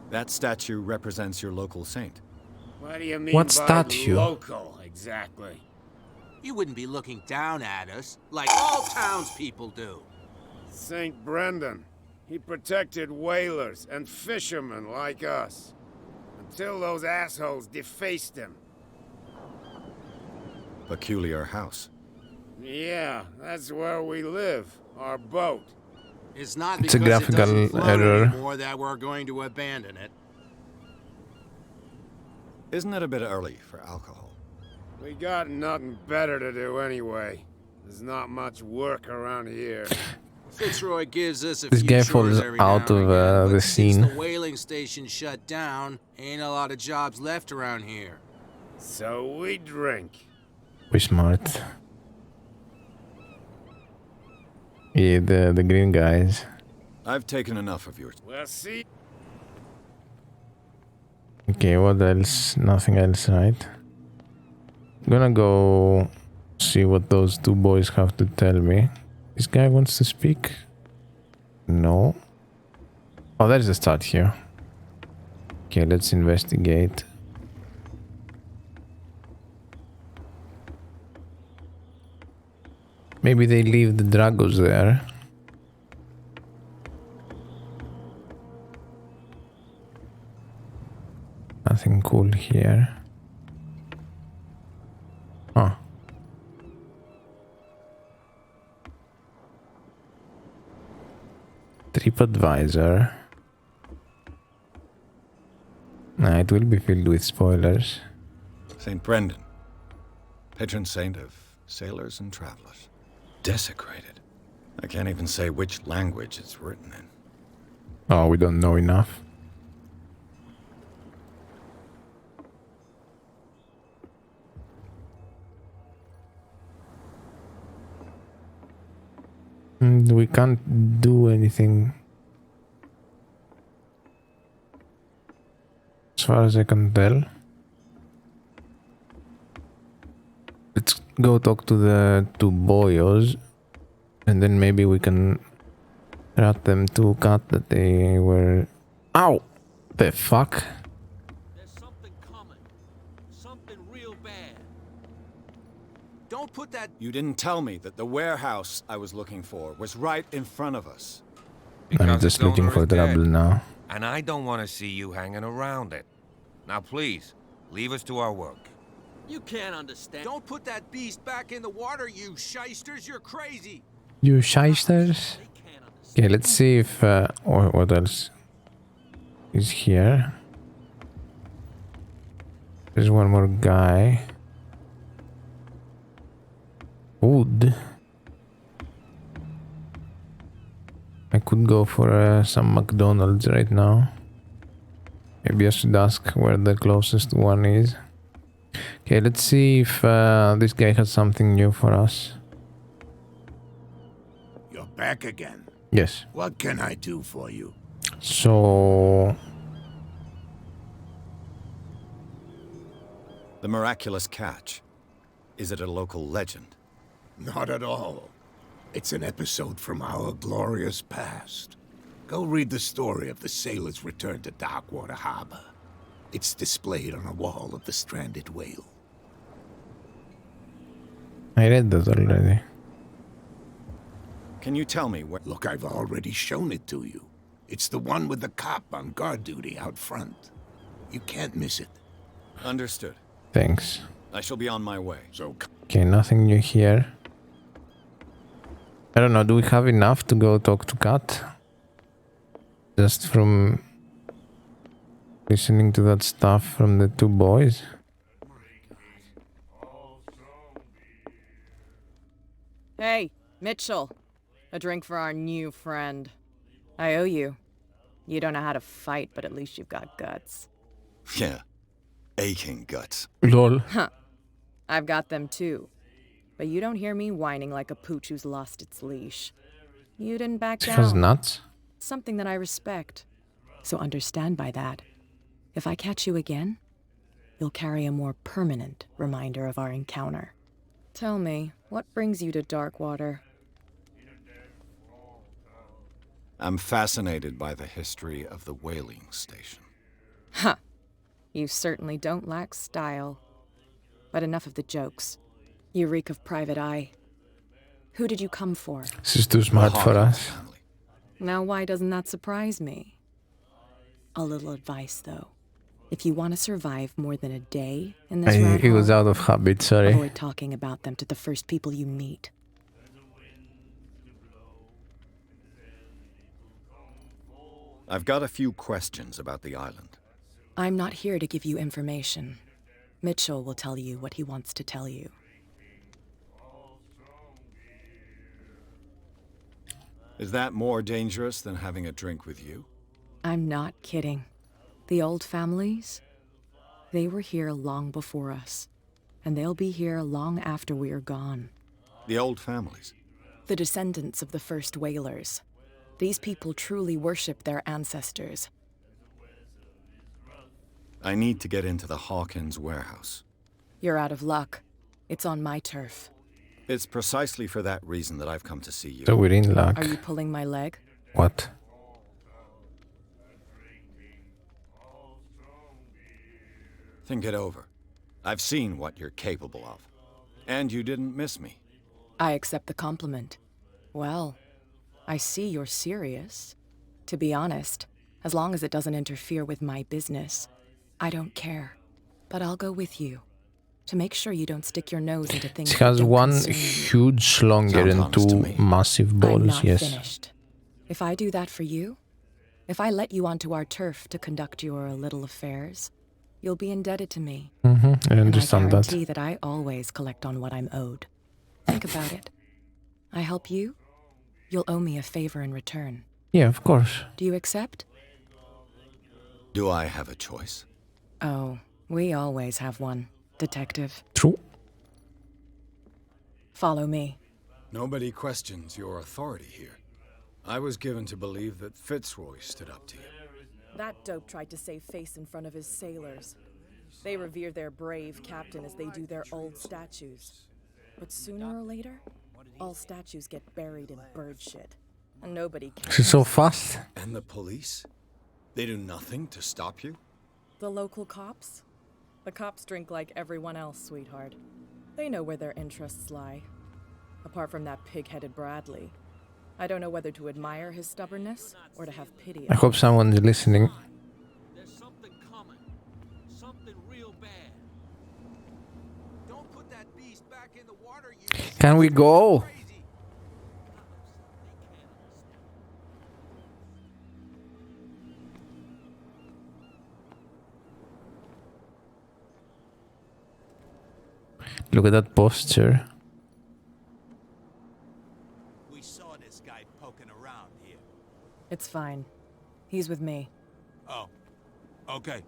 That statue represents your local saint. What do you mean What by statue? local, exactly? You wouldn't be looking down at us like all townspeople do. St. Brendan. He protected whalers and fishermen like us. Until those assholes defaced him. Peculiar house. Yeah, that's where we live. Our boat. It's not It's a because it doesn't graphical float error. anymore that we're going to abandon it. Isn't it a bit early for alcohol? We got nothing better to do anyway. There's not much work around here. Fitzroy gives us a This few guy chores falls every out now of and again, the but since scene. the whaling station shut down, ain't a lot of jobs left around here. So we drink. We're smart. Yeah, the green guys. I've taken enough of yours. Well, see. Okay, what else? Nothing else, right? I'm gonna go see what those two boys have to tell me. This guy wants to speak? No. Oh, there's a start here. Okay, let's investigate. Maybe they leave the Dragos there. Nothing cool here. Huh. TripAdvisor. Nah, it will be filled with spoilers. St. Brendan, patron saint of sailors and travelers. Desecrated. I can't even say which language it's written in. Oh, we don't know enough. We can't do anything. As far as I can tell. Let's go talk to the two boyos. And then maybe we can rat them to cut that they were... Ow! The fuck? There's something coming. Something real bad. Don't put that... You didn't tell me that the warehouse I was looking for was right in front of us. I'm just its looking owner for is dead, trouble now. And I don't want to see you hanging around it. Now please, leave us to our work. You can't understand. Don't put that beast back in the water, you shysters. You're crazy. You shysters. Okay, let's see if what else is here. There's one more guy. Wood. I could go for some McDonald's right now. Maybe I should ask where the closest one is. Okay, let's see if this guy has something new for us. You're back again. Yes. What can I do for you? So... The miraculous catch. Is it a local legend? Not at all. It's an episode from our glorious past. Go read the story of the sailor's return to Darkwater Harbor. It's displayed on a wall of the stranded whale. I read that already. Can you tell me where... Look, I've already shown it to you. It's the one with the cop on guard duty out front. You can't miss it. Understood. Thanks. I shall be on my way. So... Okay, nothing new here. I don't know, do we have enough to go talk to Kat? Just from listening to that stuff from the two boys? Hey, Mitchell. A drink for our new friend. I owe you. You don't know how to fight, but at least you've got guts. Yeah. Aching guts. Lol. Huh. I've got them too. But you don't hear me whining like a pooch who's lost its leash. You didn't back down. She was nuts. Something that I respect. So understand by that. If I catch you again, you'll carry a more permanent reminder of our encounter. Tell me, what brings you to Darkwater? I'm fascinated by the history of the whaling station. Huh. You certainly don't lack style. But enough of the jokes. You reek of private eye. Who did you come for? This is too smart for us. Now why doesn't that surprise me? A little advice, though. If you want to survive more than a day in this rat He was hole, out of habit, sorry. avoid talking about them to the first people you meet. I've got a few questions about the island. I'm not here to give you information. Mitchell will tell you what he wants to tell you. Is that more dangerous than having a drink with you? I'm not kidding. The old families, they were here long before us. And they'll be here long after we are gone. The old families? The descendants of the first whalers. These people truly worship their ancestors. I need to get into the Hawkins warehouse. You're out of luck. It's on my turf. It's precisely for that reason that I've come to see you. So we're in luck. Are you pulling my leg? What? Think it over. I've seen what you're capable of. And you didn't miss me. I accept the compliment. Well, I see you're serious. To be honest, as long as it doesn't interfere with my business, I don't care. But I'll go with you. To make sure you don't stick your nose into things. She has one huge slonger and two massive balls, I'm not yes. finished. If I do that for you, if I let you onto our turf to conduct your little affairs, you'll be indebted to me. I understand and I guarantee that. that I always collect on what I'm owed. Think about it. I help you, you'll owe me a favor in return. Yeah, of course. Do you accept? Do I have a choice? Oh, we always have one, Detective. True. Follow me. Nobody questions your authority here. I was given to believe that Fitzroy stood up to you. That dope tried to save face in front of his sailors. They revere their brave captain as they do their old statues. But sooner or later, all statues get buried in bird shit. And nobody cares. She's so fast. And the police? They do nothing to stop you? The local cops? The cops drink like everyone else, sweetheart. They know where their interests lie. Apart from that pig-headed Bradley. I don't know whether to admire his stubbornness or to have pity. I hope someone's listening. There's something coming. Something real bad. Don't put that beast back in the water, you Can we go? crazy. Look at that posture. We saw this guy poking around here. It's fine. He's with me. Oh, okay.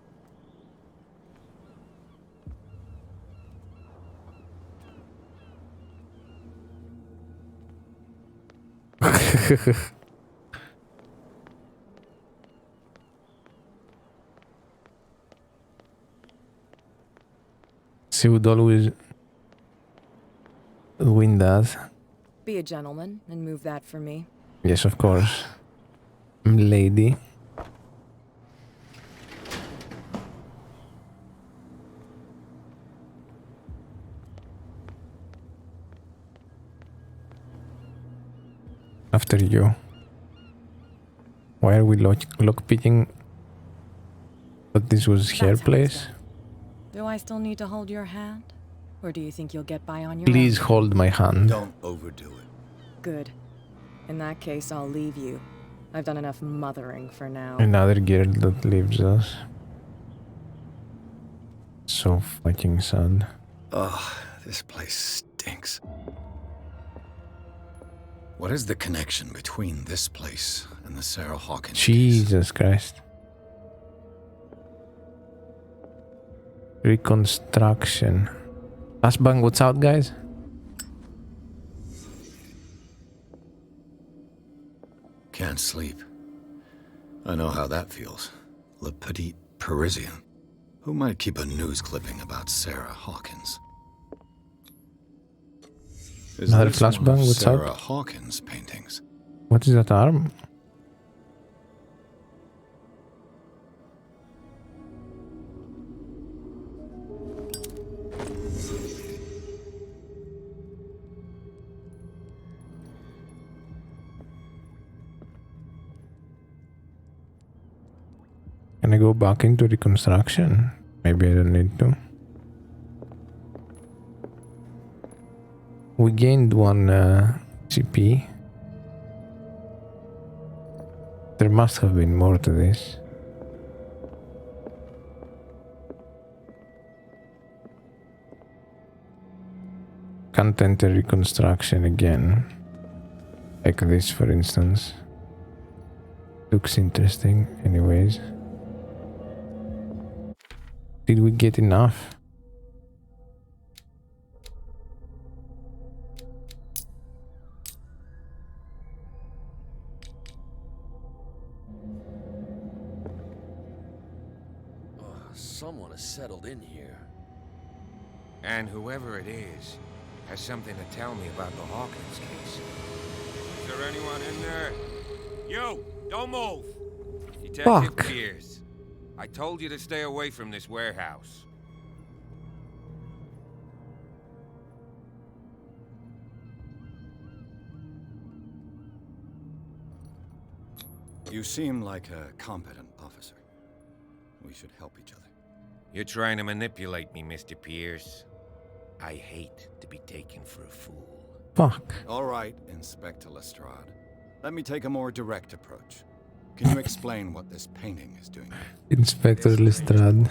She would always win that. Be a gentleman and move that for me. Yes, of course. Lady. After you. Why are we lockpicking? But this was her That's how it's place? done. Do I still need to hold your hand? Or do you think you'll get by on your Please own? hold my hand. Don't overdo it. Good. In that case, I'll leave you. I've done enough mothering for now. Another girl that leaves us. So fucking sad. Ugh, this place stinks. What is the connection between this place and the Sarah Hawkins case? Jesus Christ. Reconstruction. Flashbang, what's out, guys? Can't sleep. I know how that feels. Le Petit Parisien. Who might keep a news clipping about Sarah Hawkins? Is Another this one of flashbang, what's Sarah up? Hawkins' paintings? What is that arm? Can I go back into reconstruction? Maybe I don't need to. We gained one CP. There must have been more to this. Can't enter reconstruction again. Like this, for instance. Looks interesting, anyways. Did we get enough? Someone has settled in here. And whoever it is has something to tell me about the Hawkins case. Is there anyone in there? You! Don't move! Detective Fuck. Pierce. I told you to stay away from this warehouse. You seem like a competent officer. We should help each other. You're trying to manipulate me, Mr. Pierce. I hate to be taken for a fool. Fuck. All right, Inspector Lestrade. Let me take a more direct approach. Can you explain what this painting is doing here? Inspector Lestrade.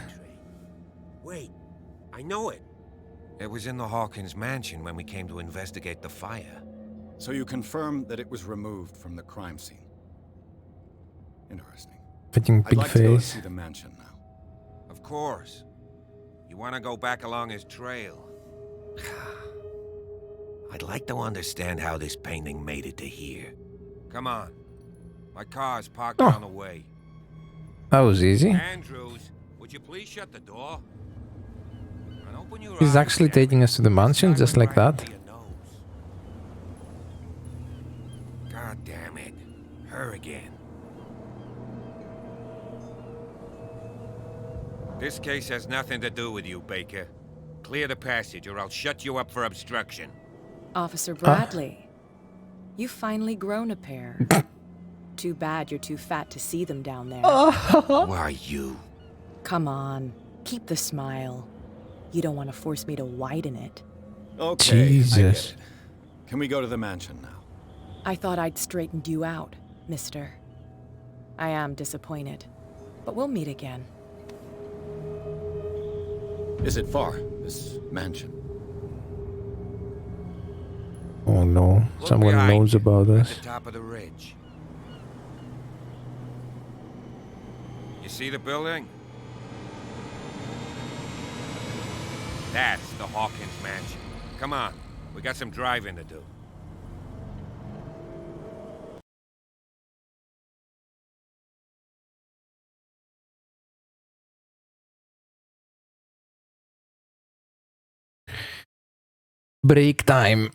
Wait, I know it. It was in the Hawkins Mansion when we came to investigate the fire. So you confirm that it was removed from the crime scene? Interesting. Fucking I'd big like to go face. see the mansion now. Of course. You want to go back along his trail? I'd like to understand how this painting made it to here. Come on. My car's parked on the way. That was easy. Andrews, would you please shut the door? And open your He's eyes, actually Harry. taking us to the mansion Shine just my like bright that. into your nose. God damn it. Her again. This case has nothing to do with you, Baker. Clear the passage or I'll shut you up for obstruction. Officer Bradley, you've finally grown a pair. Too bad you're too fat to see them down there. Why you? Come on, keep the smile. You don't want to force me to widen it. Okay, Jesus. I get it. Can we go to the mansion now? I thought I'd straightened you out, mister. I am disappointed, but we'll meet again. Is it far, this mansion? Oh no, Look someone behind knows you, about at us. the top of the ridge. You see the building? That's the Hawkins Mansion. Come on, we got some driving to do. Break time.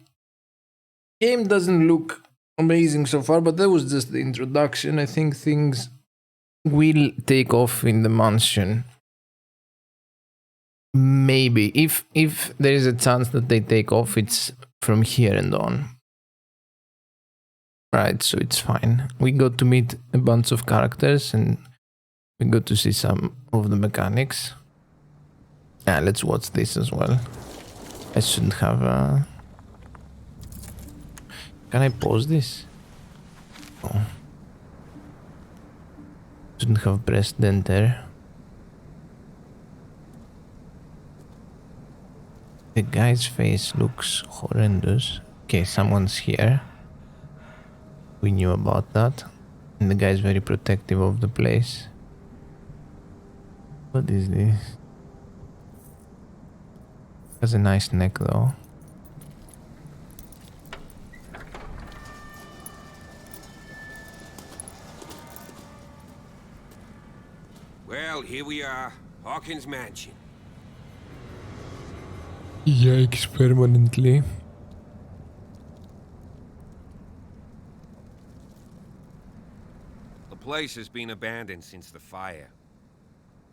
Game doesn't look amazing so far, but that was just the introduction. I think things will take off in the mansion. Maybe if there is a chance that they take off, it's from here and on. Right, so it's fine. We got to meet a bunch of characters and we got to see some of the mechanics. Yeah, let's watch this as well. I shouldn't have. Can I pause this? Oh. Shouldn't have pressed enter. The guy's face looks horrendous. Okay, someone's here. We knew about that. And the guy's very protective of the place. What is this? Has a nice neck though. Well, here we are, Hawkins Mansion. Yikes, permanently. The place has been abandoned since the fire.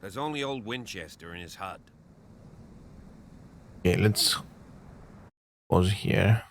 There's only old Winchester in his hut. Okay, let's pause here.